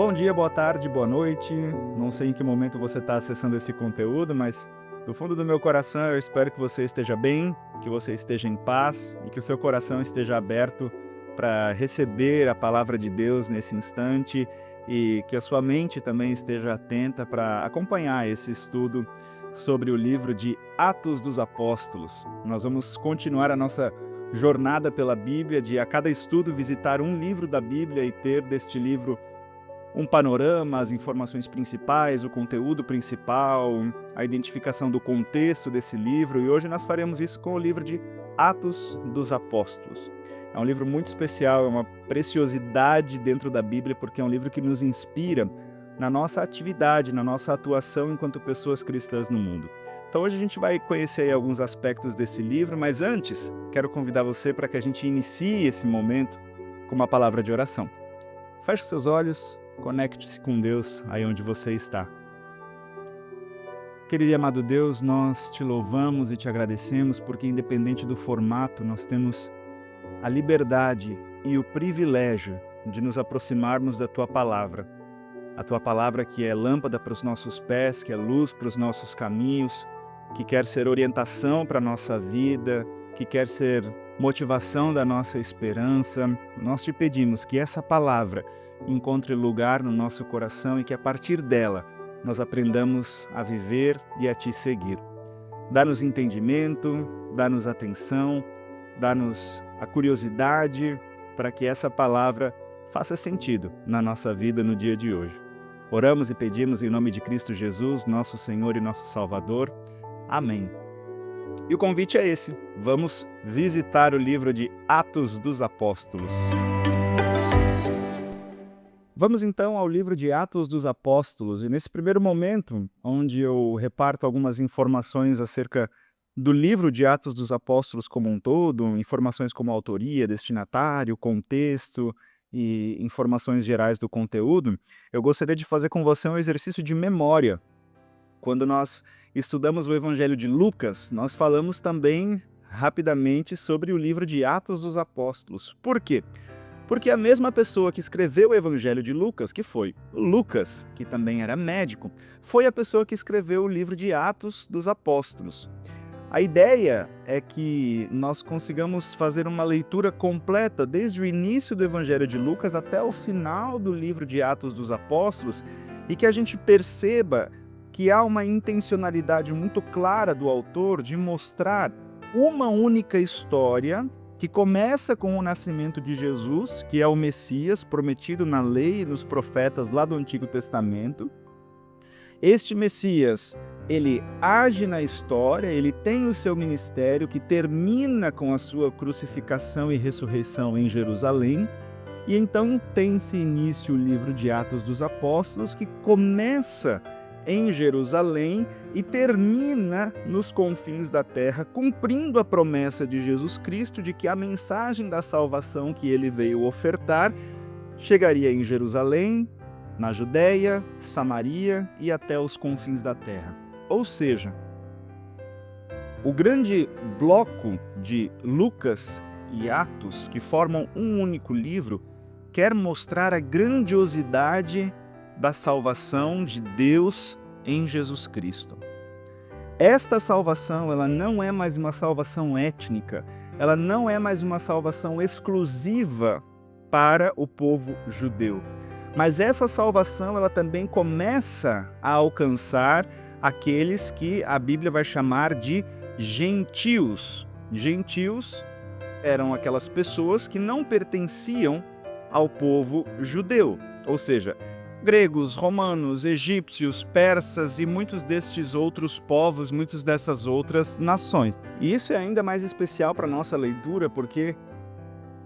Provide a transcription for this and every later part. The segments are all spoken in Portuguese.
Bom dia, boa tarde, boa noite. Não sei em que momento você está acessando esse conteúdo, mas do fundo do meu coração eu espero que você esteja bem, que você esteja em paz e que o seu coração esteja aberto para receber a palavra de Deus nesse instante e que a sua mente também esteja atenta para acompanhar esse estudo sobre o livro de Atos dos Apóstolos. Nós vamos continuar a nossa jornada pela Bíblia, de a cada estudo visitar um livro da Bíblia e ter deste livro um panorama, as informações principais, o conteúdo principal, a identificação do contexto desse livro, e hoje nós faremos isso com o livro de Atos dos Apóstolos. É um livro muito especial, é uma preciosidade dentro da Bíblia, porque é um livro que nos inspira na nossa atividade, na nossa atuação enquanto pessoas cristãs no mundo. Então hoje a gente vai conhecer aí alguns aspectos desse livro, mas antes quero convidar você para que a gente inicie esse momento com uma palavra de oração. Feche seus olhos, conecte-se com Deus aí onde você está. Querido e amado Deus, nós te louvamos e te agradecemos porque, independente do formato, nós temos a liberdade e o privilégio de nos aproximarmos da Tua Palavra. A Tua Palavra que é lâmpada para os nossos pés, que é luz para os nossos caminhos, que quer ser orientação para a nossa vida, que quer ser motivação da nossa esperança. Nós te pedimos que essa palavra encontre lugar no nosso coração e que a partir dela nós aprendamos a viver e a te seguir. Dá-nos entendimento, dá-nos atenção, dá-nos a curiosidade para que essa palavra faça sentido na nossa vida no dia de hoje. Oramos e pedimos em nome de Cristo Jesus, nosso Senhor e nosso Salvador. Amém. E o convite é esse. Vamos visitar o livro de Atos dos Apóstolos. Vamos então ao livro de Atos dos Apóstolos, e nesse primeiro momento, onde eu reparto algumas informações acerca do livro de Atos dos Apóstolos como um todo, informações como autoria, destinatário, contexto e informações gerais do conteúdo, eu gostaria de fazer com você um exercício de memória. Quando nós estudamos o Evangelho de Lucas, nós falamos também rapidamente sobre o livro de Atos dos Apóstolos. Por quê? Porque a mesma pessoa que escreveu o Evangelho de Lucas, que foi Lucas, que também era médico, foi a pessoa que escreveu o livro de Atos dos Apóstolos. A ideia é que nós consigamos fazer uma leitura completa desde o início do Evangelho de Lucas até o final do livro de Atos dos Apóstolos e que a gente perceba que há uma intencionalidade muito clara do autor de mostrar uma única história que começa com o nascimento de Jesus, que é o Messias prometido na lei e nos profetas lá do Antigo Testamento. Este Messias, ele age na história, ele tem o seu ministério que termina com a sua crucificação e ressurreição em Jerusalém, e então tem-se início o livro de Atos dos Apóstolos, que começa em Jerusalém e termina nos confins da terra, cumprindo a promessa de Jesus Cristo de que a mensagem da salvação que ele veio ofertar chegaria em Jerusalém, na Judéia, Samaria e até os confins da terra. Ou seja, o grande bloco de Lucas e Atos, que formam um único livro, quer mostrar a grandiosidade da salvação de Deus em Jesus Cristo. Esta salvação, ela não é mais uma salvação étnica, ela não é mais uma salvação exclusiva para o povo judeu. Mas essa salvação, ela também começa a alcançar aqueles que a Bíblia vai chamar de gentios. Gentios eram aquelas pessoas que não pertenciam ao povo judeu, ou seja, gregos, romanos, egípcios, persas e muitos destes outros povos, muitas dessas outras nações. E isso é ainda mais especial para a nossa leitura, porque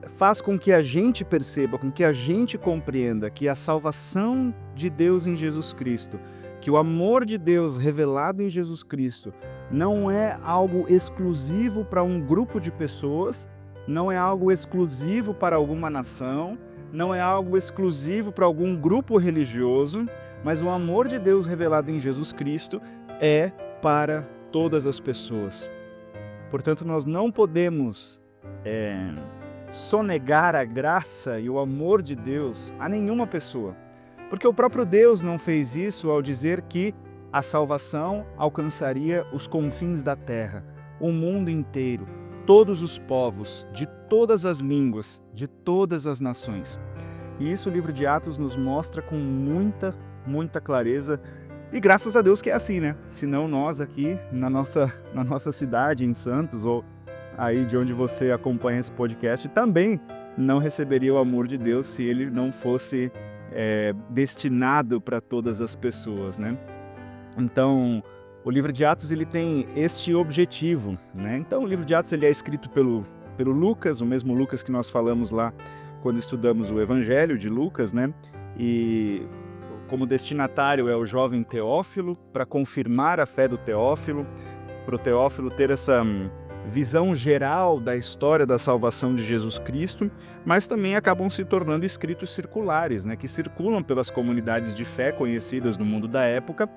faz com que a gente perceba, com que a gente compreenda que a salvação de Deus em Jesus Cristo, que o amor de Deus revelado em Jesus Cristo, não é algo exclusivo para um grupo de pessoas, não é algo exclusivo para alguma nação, não é algo exclusivo para algum grupo religioso, mas o amor de Deus revelado em Jesus Cristo é para todas as pessoas. Portanto, nós não podemos sonegar a graça e o amor de Deus a nenhuma pessoa, Porque o próprio Deus não fez isso ao dizer que a salvação alcançaria os confins da terra, o mundo inteiro, todos os povos, de todas as línguas, de todas as nações. E isso o livro de Atos nos mostra com muita clareza. E graças a Deus que é assim, né? Senão nós aqui na nossa cidade, em Santos, ou aí de onde você acompanha esse podcast, também não receberia o amor de Deus se ele não fosse destinado para todas as pessoas, né? Então, o livro de Atos ele tem este objetivo, né? Então, o livro de Atos ele é escrito pelo Lucas, o mesmo Lucas que nós falamos lá quando estudamos o Evangelho de Lucas, né? E como destinatário é o jovem Teófilo, para confirmar a fé do Teófilo, para o Teófilo ter essa visão geral da história da salvação de Jesus Cristo, mas também acabam se tornando escritos circulares, né? Que circulam pelas comunidades de fé conhecidas no mundo da época,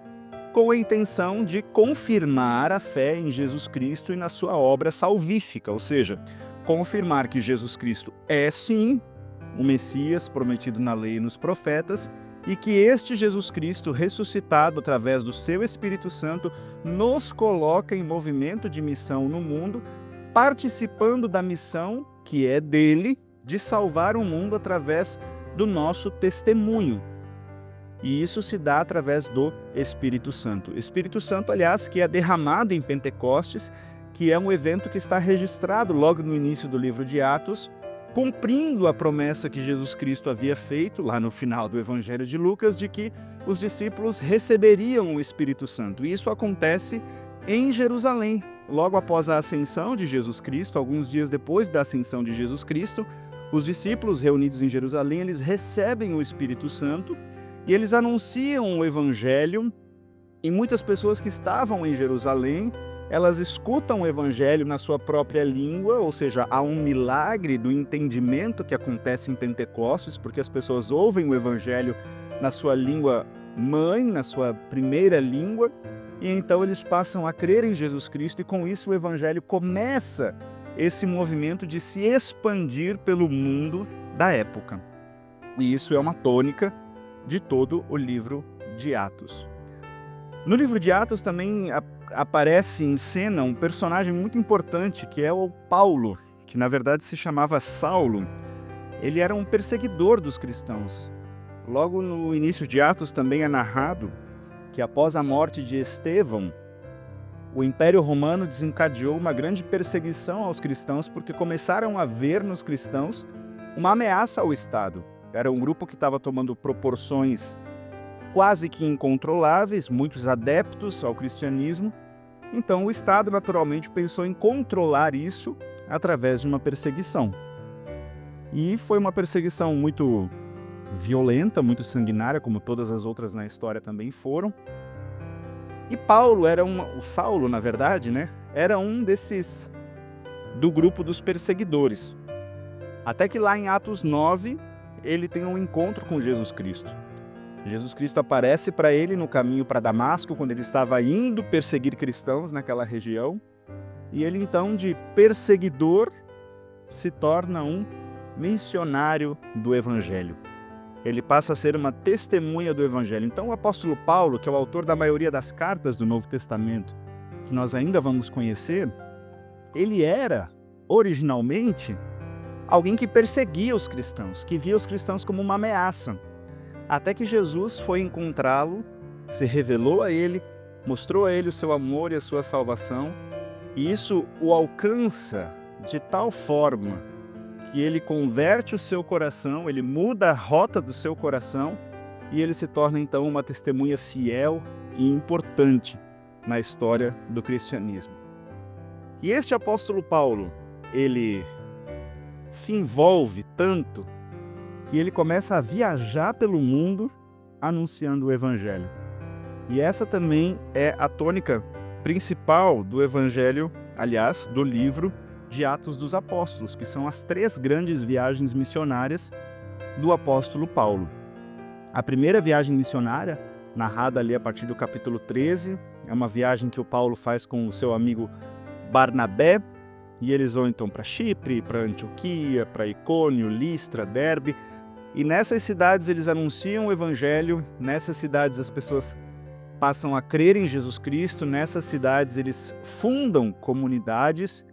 com a intenção de confirmar a fé em Jesus Cristo e na sua obra salvífica, ou seja, confirmar que Jesus Cristo é sim o Messias prometido na lei e nos profetas, e que este Jesus Cristo, ressuscitado através do seu Espírito Santo, nos coloca em movimento de missão no mundo, participando da missão que é dele, de salvar o mundo através do nosso testemunho. E isso se dá através do Espírito Santo. Espírito Santo, aliás, que é derramado em Pentecostes, que é um evento que está registrado logo no início do livro de Atos, cumprindo a promessa que Jesus Cristo havia feito, lá no final do Evangelho de Lucas, de que os discípulos receberiam o Espírito Santo. E isso acontece em Jerusalém, logo após a ascensão de Jesus Cristo, alguns dias depois da ascensão de Jesus Cristo, os discípulos reunidos em Jerusalém, eles recebem o Espírito Santo e eles anunciam o Evangelho, e muitas pessoas que estavam em Jerusalém, elas escutam o Evangelho na sua própria língua, ou seja, há um milagre do entendimento que acontece em Pentecostes, porque as pessoas ouvem o Evangelho na sua língua mãe, na sua primeira língua, e então eles passam a crer em Jesus Cristo, e com isso o Evangelho começa esse movimento de se expandir pelo mundo da época. E isso é uma tônica de todo o livro de Atos. No livro de Atos também aparece em cena um personagem muito importante, que é o Paulo, que na verdade se chamava Saulo. Ele era um perseguidor dos cristãos. Logo no início de Atos também é narrado que após a morte de Estevão, o Império Romano desencadeou uma grande perseguição aos cristãos, porque começaram a ver nos cristãos uma ameaça ao Estado. Era um grupo que estava tomando proporções quase que incontroláveis, muitos adeptos ao cristianismo. Então o Estado naturalmente pensou em controlar isso através de uma perseguição. E foi uma perseguição muito violenta, muito sanguinária, como todas as outras na história também foram. E o Saulo, na verdade, né, era um desses do grupo dos perseguidores. Até que lá em Atos 9, ele tem um encontro com Jesus Cristo. Jesus Cristo aparece para ele no caminho para Damasco, quando ele estava indo perseguir cristãos naquela região. E ele então, de perseguidor, se torna um missionário do Evangelho. Ele passa a ser uma testemunha do Evangelho. Então o apóstolo Paulo, que é o autor da maioria das cartas do Novo Testamento, que nós ainda vamos conhecer, ele era, originalmente, alguém que perseguia os cristãos, que via os cristãos como uma ameaça. Até que Jesus foi encontrá-lo, se revelou a ele, mostrou a ele o seu amor e a sua salvação, e isso o alcança de tal forma que ele converte o seu coração, ele muda a rota do seu coração, e ele se torna então uma testemunha fiel e importante na história do cristianismo. E este apóstolo Paulo, ele se envolve tanto que ele começa a viajar pelo mundo anunciando o Evangelho. E essa também é a tônica principal do Evangelho, aliás, do livro de Atos dos Apóstolos, que são as 3 grandes viagens missionárias do apóstolo Paulo. A primeira viagem missionária, narrada ali a partir do capítulo 13, é uma viagem que o Paulo faz com o seu amigo Barnabé, e eles vão então para Chipre, para Antioquia, para Icônio, Listra, Derbe, E nessas cidades eles anunciam o evangelho, nessas cidades as pessoas passam a crer em Jesus Cristo, nessas cidades eles fundam comunidades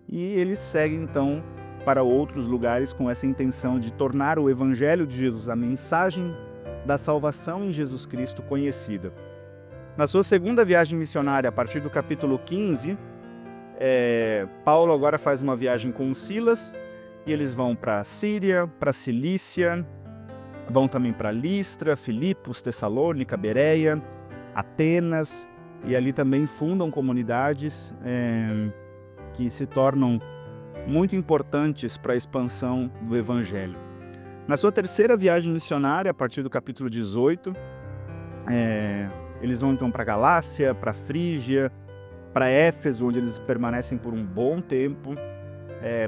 e eles seguem então para outros lugares com essa intenção de tornar o evangelho de Jesus, a mensagem da salvação em Jesus Cristo, conhecida. Na sua segunda viagem missionária, a partir do capítulo 15, Paulo agora faz uma viagem com Silas e eles vão para a Síria, para a Cilícia, vão também para Listra, Filipos, Tessalônica, Bereia, Atenas, e ali também fundam comunidades que se tornam muito importantes para a expansão do Evangelho. Na sua terceira viagem missionária, a partir do capítulo 18, eles vão então para Galácia, para Frígia, para Éfeso, onde eles permanecem por um bom tempo,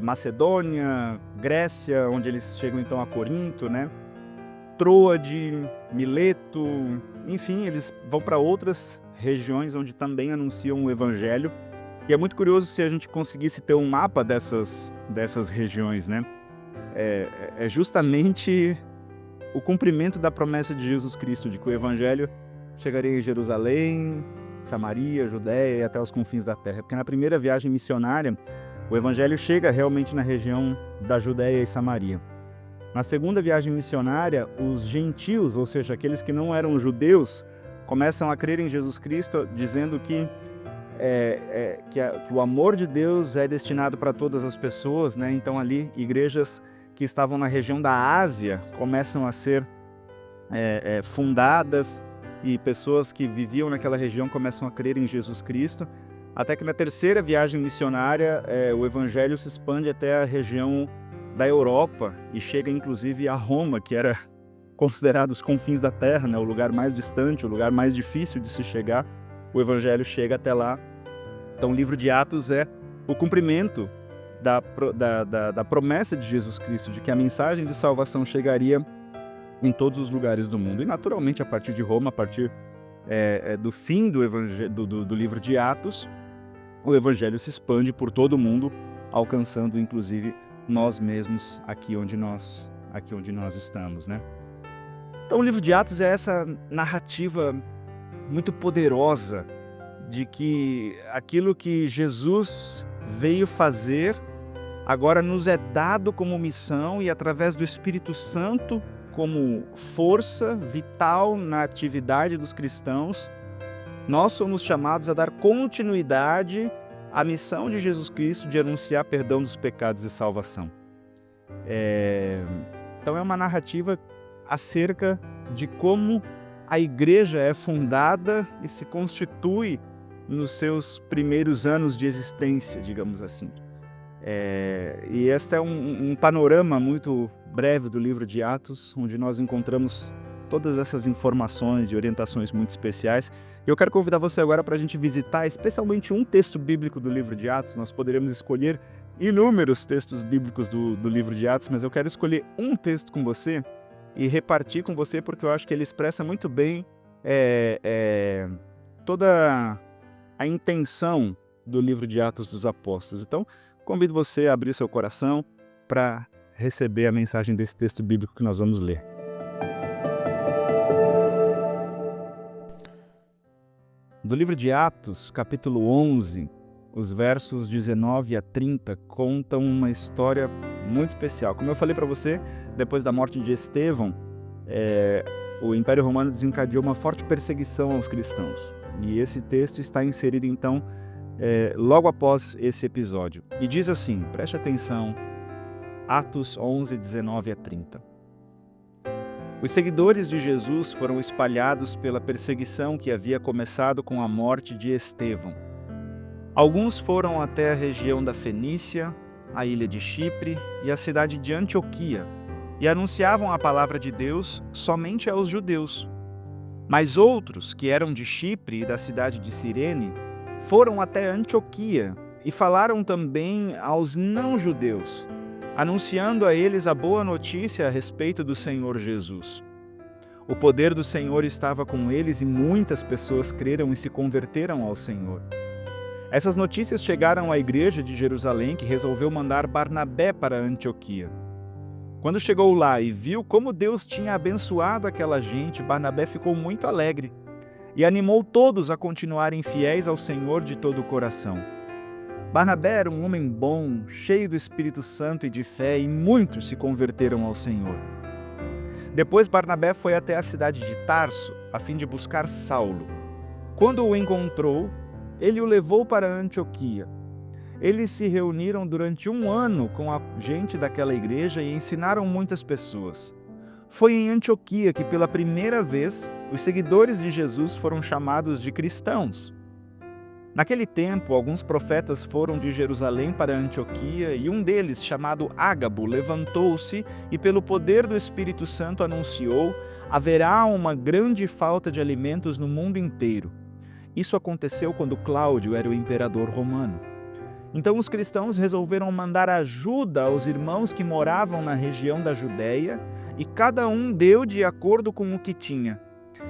Macedônia, Grécia, onde eles chegam então a Corinto, né? Troade, Mileto, enfim, eles vão para outras regiões onde também anunciam o Evangelho. E é muito curioso se a gente conseguisse ter um mapa dessas regiões, né? É justamente o cumprimento da promessa de Jesus Cristo, de que o Evangelho chegaria em Jerusalém, Samaria, Judéia e até os confins da terra. Porque na primeira viagem missionária, o Evangelho chega realmente na região da Judéia e Samaria. Na segunda viagem missionária, os gentios, ou seja, aqueles que não eram judeus, começam a crer em Jesus Cristo, dizendo que o amor de Deus é destinado para todas as pessoas, né? Então ali, igrejas que estavam na região da Ásia começam a ser fundadas e pessoas que viviam naquela região começam a crer em Jesus Cristo, até que na terceira viagem missionária o evangelho se expande até a região da Europa e chega inclusive a Roma, que era considerado os confins da terra, né? O lugar mais distante, o lugar mais difícil de se chegar. O evangelho chega até lá. Então o livro de Atos é o cumprimento da promessa de Jesus Cristo, de que a mensagem de salvação chegaria em todos os lugares do mundo. E naturalmente a partir de Roma, a partir do fim do livro de Atos, o evangelho se expande por todo o mundo, alcançando inclusive nós mesmos aqui onde nós estamos, né? Então o livro de Atos é essa narrativa muito poderosa de que aquilo que Jesus veio fazer agora nos é dado como missão e através do Espírito Santo como força vital na atividade dos cristãos, nós somos chamados a dar continuidade à missão de Jesus Cristo de anunciar perdão dos pecados e salvação. Então é uma narrativa acerca de como a igreja é fundada e se constitui nos seus primeiros anos de existência, digamos assim. E este é um panorama muito breve do livro de Atos, onde nós encontramos todas essas informações e orientações muito especiais. Eu quero convidar você agora para a gente visitar especialmente um texto bíblico do livro de Atos. Nós poderíamos escolher inúmeros textos bíblicos do livro de Atos, mas eu quero escolher um texto com você e repartir com você, porque eu acho que ele expressa muito bem toda a intenção do livro de Atos dos Apóstolos. Então, convido você a abrir seu coração para receber a mensagem desse texto bíblico que nós vamos ler. Do livro de Atos, capítulo 11, os versos 19 a 30 contam uma história muito especial. Como eu falei para você, depois da morte de Estevão, o Império Romano desencadeou uma forte perseguição aos cristãos. E esse texto está inserido, então, logo após esse episódio. E diz assim, preste atenção, Atos 11, 19 a 30. Os seguidores de Jesus foram espalhados pela perseguição que havia começado com a morte de Estevão. Alguns foram até a região da Fenícia, a ilha de Chipre e a cidade de Antioquia, e anunciavam a palavra de Deus somente aos judeus. Mas outros, que eram de Chipre e da cidade de Cirene, foram até Antioquia e falaram também aos não-judeus, anunciando a eles a boa notícia a respeito do Senhor Jesus. O poder do Senhor estava com eles e muitas pessoas creram e se converteram ao Senhor. Essas notícias chegaram à igreja de Jerusalém, que resolveu mandar Barnabé para Antioquia. Quando chegou lá e viu como Deus tinha abençoado aquela gente, Barnabé ficou muito alegre e animou todos a continuarem fiéis ao Senhor de todo o coração. Barnabé era um homem bom, cheio do Espírito Santo e de fé, e muitos se converteram ao Senhor. Depois Barnabé foi até a cidade de Tarso, a fim de buscar Saulo. Quando o encontrou, ele o levou para Antioquia. Eles se reuniram durante 1 ano com a gente daquela igreja e ensinaram muitas pessoas. Foi em Antioquia que, pela primeira vez, os seguidores de Jesus foram chamados de cristãos. Naquele tempo, alguns profetas foram de Jerusalém para Antioquia e um deles, chamado Ágabo, levantou-se e, pelo poder do Espírito Santo, anunciou: haverá uma grande falta de alimentos no mundo inteiro. Isso aconteceu quando Cláudio era o imperador romano. Então os cristãos resolveram mandar ajuda aos irmãos que moravam na região da Judéia, e cada um deu de acordo com o que tinha.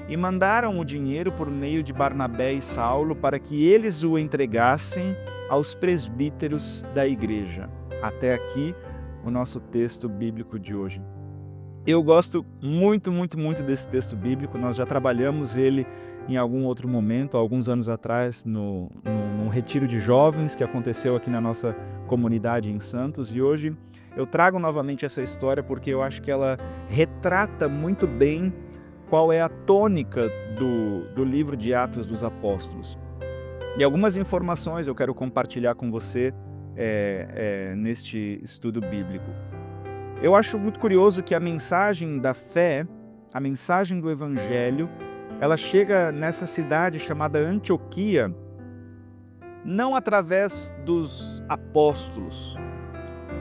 E mandaram o dinheiro por meio de Barnabé e Saulo para que eles o entregassem aos presbíteros da igreja. Até aqui o nosso texto bíblico de hoje. Eu gosto muito desse texto bíblico. Nós já trabalhamos ele em algum outro momento, alguns anos atrás, num retiro de jovens que aconteceu aqui na nossa comunidade em Santos. E hoje eu trago novamente essa história porque eu acho que ela retrata muito bem qual é a tônica do livro de Atos dos Apóstolos. E algumas informações eu quero compartilhar com você neste estudo bíblico. Eu acho muito curioso que a mensagem da fé, a mensagem do Evangelho, ela chega nessa cidade chamada Antioquia, não através dos apóstolos,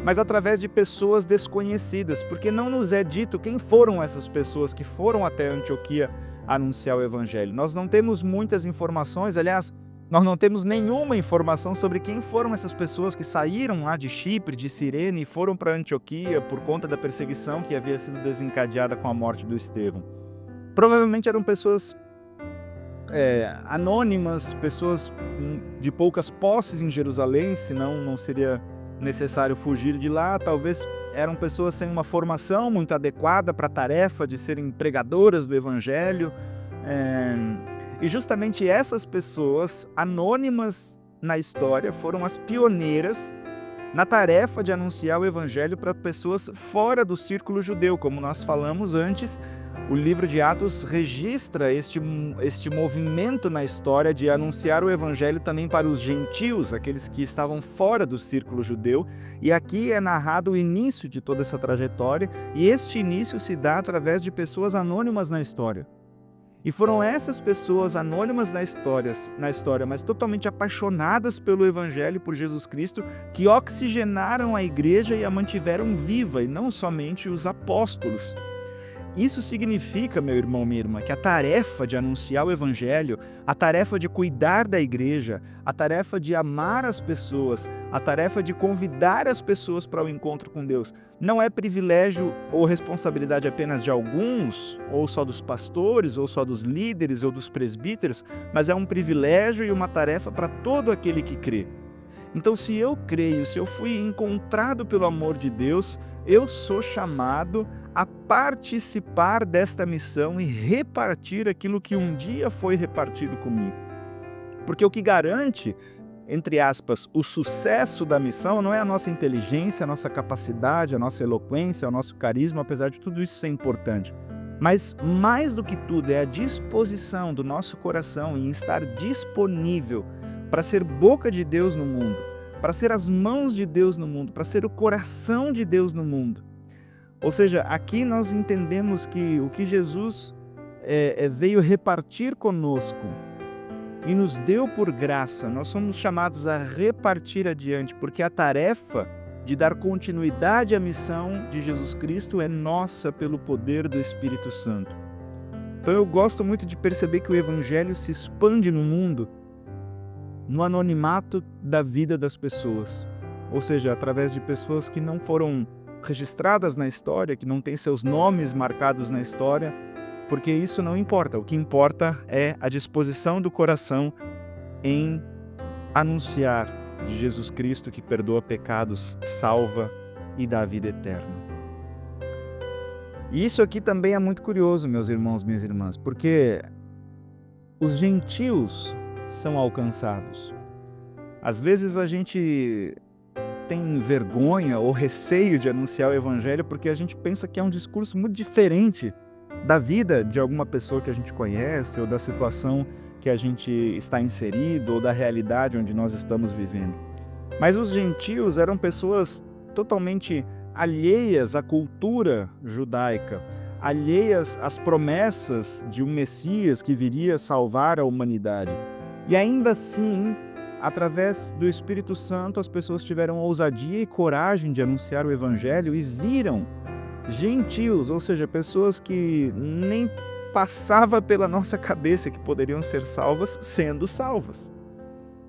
mas através de pessoas desconhecidas, porque não nos é dito quem foram essas pessoas que foram até Antioquia anunciar o Evangelho. Nós não temos muitas informações, aliás, nós não temos nenhuma informação sobre quem foram essas pessoas que saíram lá de Chipre, de Cirene e foram para Antioquia por conta da perseguição que havia sido desencadeada com a morte do Estevão. Provavelmente eram pessoas anônimas, pessoas de poucas posses em Jerusalém, senão não seria necessário fugir de lá. Talvez eram pessoas sem uma formação muito adequada para a tarefa de serem pregadoras do Evangelho. E justamente essas pessoas anônimas na história foram as pioneiras na tarefa de anunciar o Evangelho para pessoas fora do círculo judeu. Como nós falamos antes, o livro de Atos registra este movimento na história de anunciar o Evangelho também para os gentios, aqueles que estavam fora do círculo judeu. E aqui é narrado o início de toda essa trajetória, e este início se dá através de pessoas anônimas na história. E foram essas pessoas anônimas na história, mas totalmente apaixonadas pelo Evangelho, por Jesus Cristo, que oxigenaram a igreja e a mantiveram viva, e não somente os apóstolos. Isso significa, meu irmão, minha irmã, que a tarefa de anunciar o Evangelho, a tarefa de cuidar da igreja, a tarefa de amar as pessoas, a tarefa de convidar as pessoas para o encontro com Deus, não é privilégio ou responsabilidade apenas de alguns, ou só dos pastores, ou só dos líderes, ou dos presbíteros, mas é um privilégio e uma tarefa para todo aquele que crê. Então, se eu creio, se eu fui encontrado pelo amor de Deus, eu sou chamado a participar desta missão e repartir aquilo que um dia foi repartido comigo. Porque o que garante, entre aspas, o sucesso da missão não é a nossa inteligência, a nossa capacidade, a nossa eloquência, o nosso carisma, apesar de tudo isso ser importante. Mas, mais do que tudo, é a disposição do nosso coração em estar disponível para ser boca de Deus no mundo, para ser as mãos de Deus no mundo, para ser o coração de Deus no mundo. Ou seja, aqui nós entendemos que o que Jesus veio repartir conosco e nos deu por graça, nós somos chamados a repartir adiante, porque a tarefa de dar continuidade à missão de Jesus Cristo é nossa pelo poder do Espírito Santo. Então eu gosto muito de perceber que o Evangelho se expande no mundo no anonimato da vida das pessoas, ou seja, através de pessoas que não foram registradas na história, que não têm seus nomes marcados na história, porque isso não importa. O que importa é a disposição do coração em anunciar de Jesus Cristo que perdoa pecados, salva e dá vida eterna. E isso aqui também é muito curioso, meus irmãos, minhas irmãs, porque os gentios são alcançados. Às vezes a gente tem vergonha ou receio de anunciar o evangelho porque a gente pensa que é um discurso muito diferente da vida de alguma pessoa que a gente conhece ou da situação que a gente está inserido ou da realidade onde nós estamos vivendo. Mas os gentios eram pessoas totalmente alheias à cultura judaica, alheias às promessas de um Messias que viria salvar a humanidade. E ainda assim, através do Espírito Santo, as pessoas tiveram ousadia e coragem de anunciar o Evangelho e viram gentios, ou seja, pessoas que nem passava pela nossa cabeça que poderiam ser salvas, sendo salvas.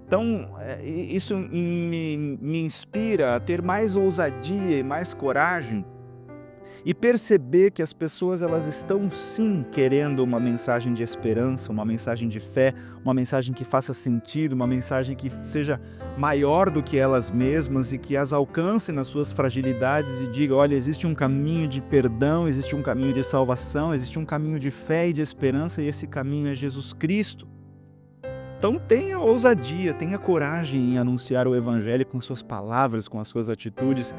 Então, isso me inspira a ter mais ousadia e mais coragem e perceber que as pessoas elas estão sim querendo uma mensagem de esperança, uma mensagem de fé, uma mensagem que faça sentido, uma mensagem que seja maior do que elas mesmas e que as alcance nas suas fragilidades e diga, olha, existe um caminho de perdão, existe um caminho de salvação, existe um caminho de fé e de esperança e esse caminho é Jesus Cristo. Então tenha ousadia, tenha coragem em anunciar o Evangelho com suas palavras, com as suas atitudes,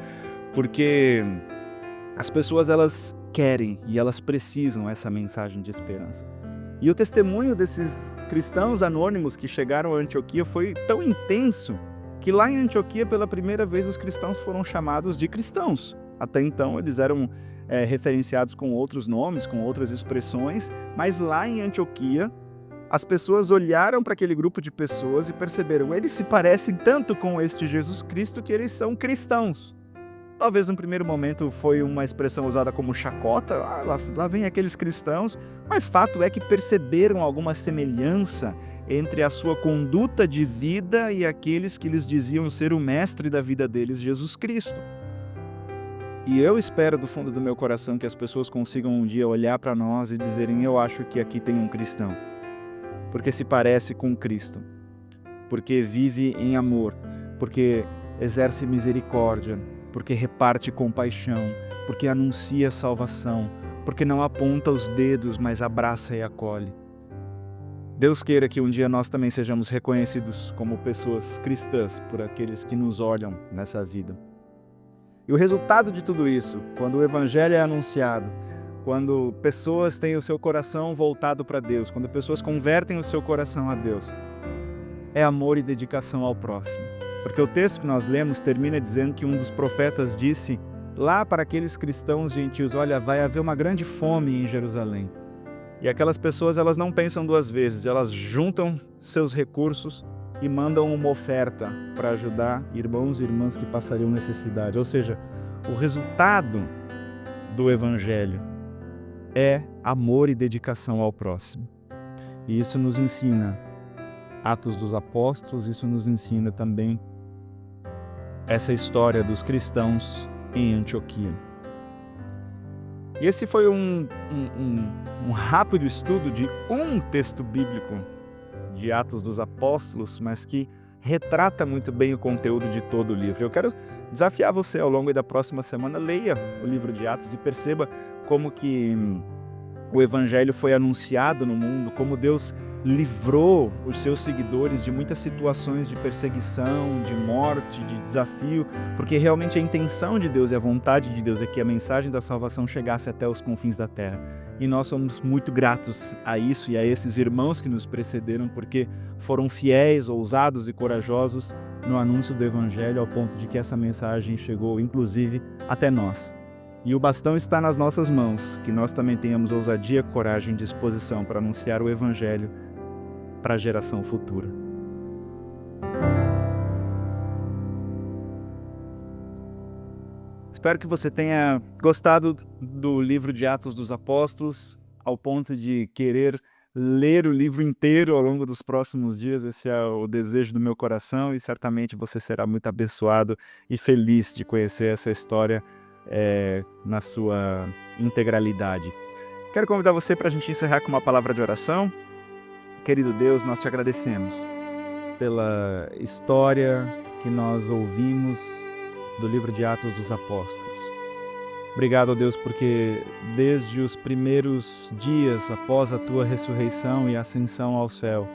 porque as pessoas elas querem e elas precisam essa mensagem de esperança. E o testemunho desses cristãos anônimos que chegaram a Antioquia foi tão intenso que lá em Antioquia pela primeira vez os cristãos foram chamados de cristãos. Até então eles eram referenciados com outros nomes, com outras expressões, mas lá em Antioquia as pessoas olharam para aquele grupo de pessoas e perceberam, eles se parecem tanto com este Jesus Cristo que eles são cristãos. Talvez no primeiro momento foi uma expressão usada como chacota, lá vem aqueles cristãos, mas fato é que perceberam alguma semelhança entre a sua conduta de vida e aqueles que lhes diziam ser o mestre da vida deles, Jesus Cristo. E eu espero do fundo do meu coração que as pessoas consigam um dia olhar para nós e dizerem, eu acho que aqui tem um cristão. Porque se parece com Cristo, porque vive em amor, porque exerce misericórdia, porque reparte compaixão, porque anuncia salvação, porque não aponta os dedos, mas abraça e acolhe. Deus queira que um dia nós também sejamos reconhecidos como pessoas cristãs por aqueles que nos olham nessa vida. E o resultado de tudo isso, quando o Evangelho é anunciado, quando pessoas têm o seu coração voltado para Deus, quando pessoas convertem o seu coração a Deus, é amor e dedicação ao próximo. Porque o texto que nós lemos termina dizendo que um dos profetas disse lá para aqueles cristãos gentios, olha, vai haver uma grande fome em Jerusalém. E aquelas pessoas elas não pensam duas vezes, elas juntam seus recursos e mandam uma oferta para ajudar irmãos e irmãs que passariam necessidade. Ou seja, o resultado do Evangelho é amor e dedicação ao próximo. E isso nos ensina Atos dos Apóstolos, isso nos ensina também essa história dos cristãos em Antioquia. E esse foi um rápido estudo de um texto bíblico de Atos dos Apóstolos, mas que retrata muito bem o conteúdo de todo o livro. Eu quero desafiar você ao longo da próxima semana, leia o livro de Atos e perceba como que o Evangelho foi anunciado no mundo, como Deus livrou os seus seguidores de muitas situações de perseguição, de morte, de desafio, porque realmente a intenção de Deus e a vontade de Deus é que a mensagem da salvação chegasse até os confins da terra. E nós somos muito gratos a isso e a esses irmãos que nos precederam, porque foram fiéis, ousados e corajosos no anúncio do Evangelho, ao ponto de que essa mensagem chegou, inclusive, até nós. E o bastão está nas nossas mãos, que nós também tenhamos ousadia, coragem e disposição para anunciar o Evangelho para a geração futura. Espero que você tenha gostado do livro de Atos dos Apóstolos, ao ponto de querer ler o livro inteiro ao longo dos próximos dias. Esse é o desejo do meu coração e certamente você será muito abençoado e feliz de conhecer essa história na sua integralidade. Quero convidar você para a gente encerrar com uma palavra de oração. Querido Deus, nós te agradecemos pela história que nós ouvimos do livro de Atos dos Apóstolos. Obrigado, ó Deus, porque desde os primeiros dias após a tua ressurreição e ascensão ao céu,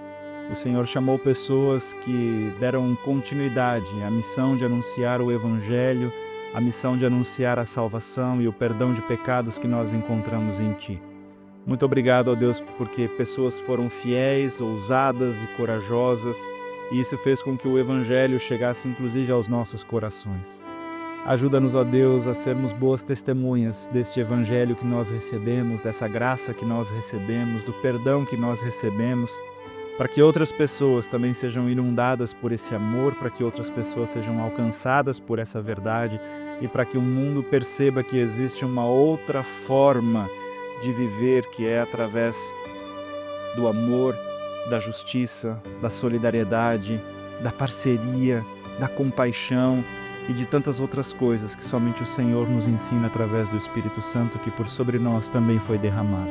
o Senhor chamou pessoas que deram continuidade à missão de anunciar o Evangelho, a missão de anunciar a salvação e o perdão de pecados que nós encontramos em Ti. Muito obrigado, ó Deus, porque pessoas foram fiéis, ousadas e corajosas, e isso fez com que o Evangelho chegasse inclusive aos nossos corações. Ajuda-nos, ó Deus, a sermos boas testemunhas deste Evangelho que nós recebemos, dessa graça que nós recebemos, do perdão que nós recebemos, para que outras pessoas também sejam inundadas por esse amor, para que outras pessoas sejam alcançadas por essa verdade e para que o mundo perceba que existe uma outra forma de viver, que é através do amor, da justiça, da solidariedade, da parceria, da compaixão e de tantas outras coisas que somente o Senhor nos ensina através do Espírito Santo, que por sobre nós também foi derramado.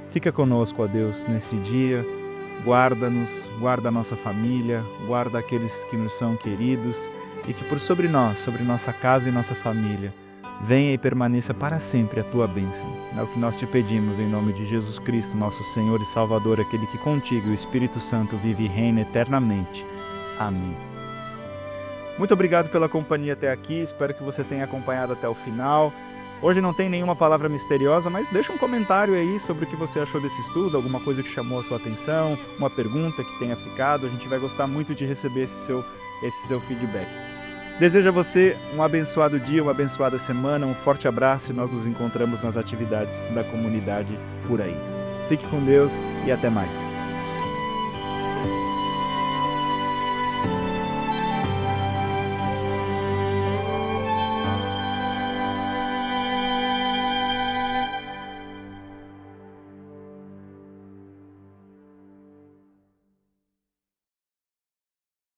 Fica conosco, ó Deus, nesse dia, guarda-nos, guarda a nossa família, guarda aqueles que nos são queridos e que por sobre nós, sobre nossa casa e nossa família, venha e permaneça para sempre a Tua bênção. É o que nós te pedimos em nome de Jesus Cristo, nosso Senhor e Salvador, aquele que contigo e o Espírito Santo vive e reina eternamente. Amém. Muito obrigado pela companhia até aqui, espero que você tenha acompanhado até o final. Hoje não tem nenhuma palavra misteriosa, mas deixa um comentário aí sobre o que você achou desse estudo, alguma coisa que chamou a sua atenção, uma pergunta que tenha ficado. A gente vai gostar muito de receber esse seu feedback. Desejo a você um abençoado dia, uma abençoada semana, um forte abraço e nós nos encontramos nas atividades da comunidade por aí. Fique com Deus e até mais.